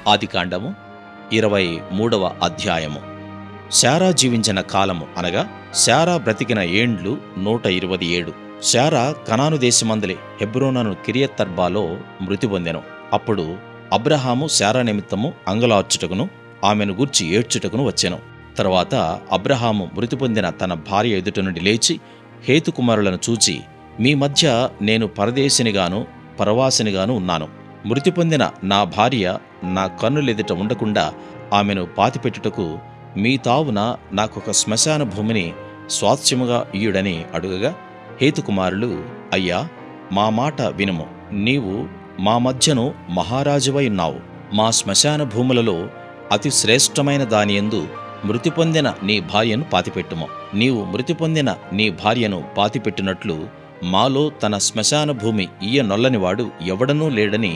ఆదికాండము 23వ అధ్యాయము. శారా జీవించిన కాలము అనగా శారా బ్రతికిన ఏండ్లు 127. శారా కనాను దేశమందలి హెబ్రోనును కిరియతర్బాలో మృతి పొందెను. అప్పుడు అబ్రాహాము శారా నిమిత్తము అంగలార్చుటకును ఆమెను గూర్చి ఏడ్చుటకును వచ్చెను. తరువాత అబ్రాహాము మృతి పొందిన తన భార్య ఎదుట నుండి లేచి హేతు కుమారులను చూచి, మీ మధ్య నేను పరదేశినిగాను పరవాసినిగాను ఉన్నాను. మృతి పొందిన నా భార్య నా కన్నులెదుట ఉండకుండా ఆమెను పాతిపెట్టుటకు మీ తావున నాకొక శ్మశాన భూమిని స్వాస్థ్యముగా ఇయ్యుడని అడుగగా, హేతుకుమారులు, అయ్యా, మా మాట వినుము. నీవు మా మధ్యను మహారాజువై ఉన్నావు. మా శ్మశాన భూములలో అతి శ్రేష్టమైన దానియందు మృతి పొందిన నీ భార్యను పాతిపెట్టుము. నీవు మృతి పొందిన నీ భార్యను పాతిపెట్టినట్లు మాలో తన శ్మశాన భూమి ఇయ్యనొల్లనివాడు ఎవడనూ లేడని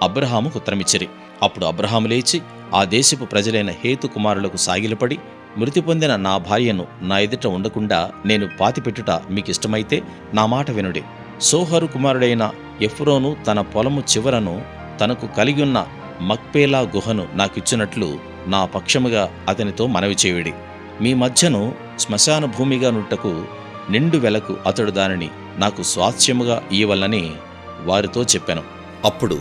అబ్రాహాముకు ఉత్తరమిచ్చిరి. అప్పుడు అబ్రాహాము లేచి ఆ దేశపు ప్రజలైన హేతు కుమారులకు సాగిలపడి, మృతి పొందిన నా భార్యను నా ఎదుట ఉండకుండా నేను పాతిపెట్టుట మీకిష్టమైతే నా మాట వినుడి. సోహరు కుమారుడైన ఎఫ్రోను తన పొలము చివరను తనకు కలిగియున్న మక్పేలా గుహను నాకిచ్చినట్లు నా పక్షముగా అతనితో మనవి చేయుడి. మీ మధ్యను శ్మశాన భూమిగా నుట్టకు నిండు వెలకు అతడు దానిని నాకు స్వాస్థ్యముగా ఇయ్యవలనని వారితో చెప్పెను. అప్పుడు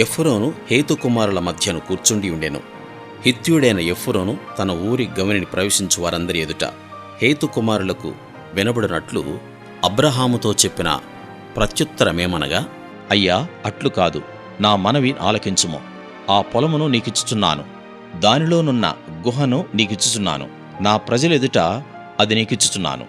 ఎఫ్రోను హేతుకుమారుల మధ్యను కూర్చుండి ఉండెను. హిత్యుడైన ఎఫ్రోను తన ఊరి గవిని ప్రవేశించు వారందరి ఎదుట హేతుకుమారులకు వినబడినట్లు అబ్రాహాముతో చెప్పిన ప్రత్యుత్తరమేమనగా, అయ్యా, అట్లు కాదు, నా మనవి ఆలకించుము. ఆ పొలమును నీకిచ్చుచున్నాను, దానిలోనున్న గుహను నీకిచ్చుచున్నాను, నా ప్రజలెదుట అది నీకిచ్చుచున్నాను.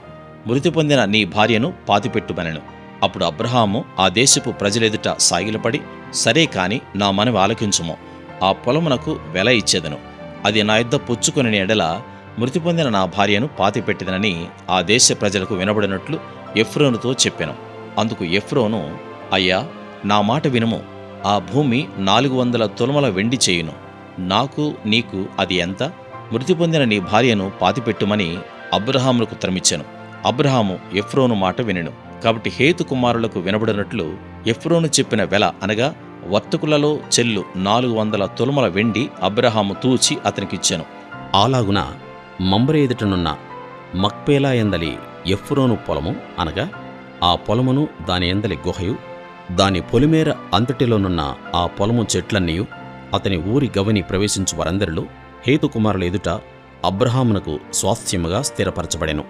మృతి పొందిన నీ భార్యను పాతిపెట్టుమనెను. అప్పుడు అబ్రాహాము ఆ దేశపు ప్రజలెదుట సాగిలపడి, సరే కాని నా మనవి ఆలకించుము. ఆ పొలమునకు వెల ఇచ్చేదను. అది నా యొద్ద పుచ్చుకొనిన ఎడల మృతి పొందిన నా భార్యను పాతిపెట్టెదనని ఆ దేశ ప్రజలకు వినబడినట్లు ఎఫ్రోనుతో చెప్పెను. అందుకు ఎఫ్రోను, అయ్యా, నా మాట వినుము. ఆ భూమి 400 తులముల వెండి చేయును. నాకు నీకు అది ఎంత? మృతి పొందిన నీ భార్యను పాతిపెట్టుమని అబ్రాహామునకు ఉత్తరమిచ్చెను. అబ్రాహాము ఎఫ్రోను మాట వినెను. కాబట్టి హేతు కుమారులకు వినబడినట్లు ఎఫ్రోను చెప్పిన వెల అనగా వర్తకులలో చెల్లు 400 తులముల వెండి అబ్రాహాము తూచి అతనికిచ్చెను. అలాగున మమ్రే ఎదుటనున్న మక్పేలా ఎందలి ఎఫ్రోను పొలము అనగా ఆ పొలమును దాని ఎందలి గుహయు, దాని పొలిమేర అంతటిలోనున్న ఆ పొలము చెట్లన్నీయు అతని ఊరి గవిని ప్రవేశించు వారందరిలో హేతుకుమారుల ఎదుట అబ్రాహామునకు స్వాస్థ్యముగా స్థిరపరచబడెను.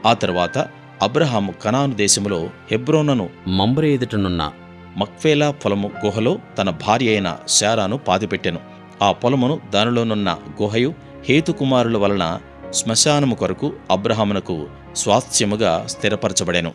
ఆ తరువాత అబ్రాహాము కనాను దేశములో హెబ్రోనును మమ్రే ఎదుటనున్న మక్పేలా పొలము గుహలో తన భార్య అయిన శారాను పాతిపెట్టెను. ఆ పొలమును దానిలోనున్న గుహయు హేతుకుమారుల వలన శ్మశానము కొరకు అబ్రాహామునకు స్వాస్థ్యముగా స్థిరపరచబడెను.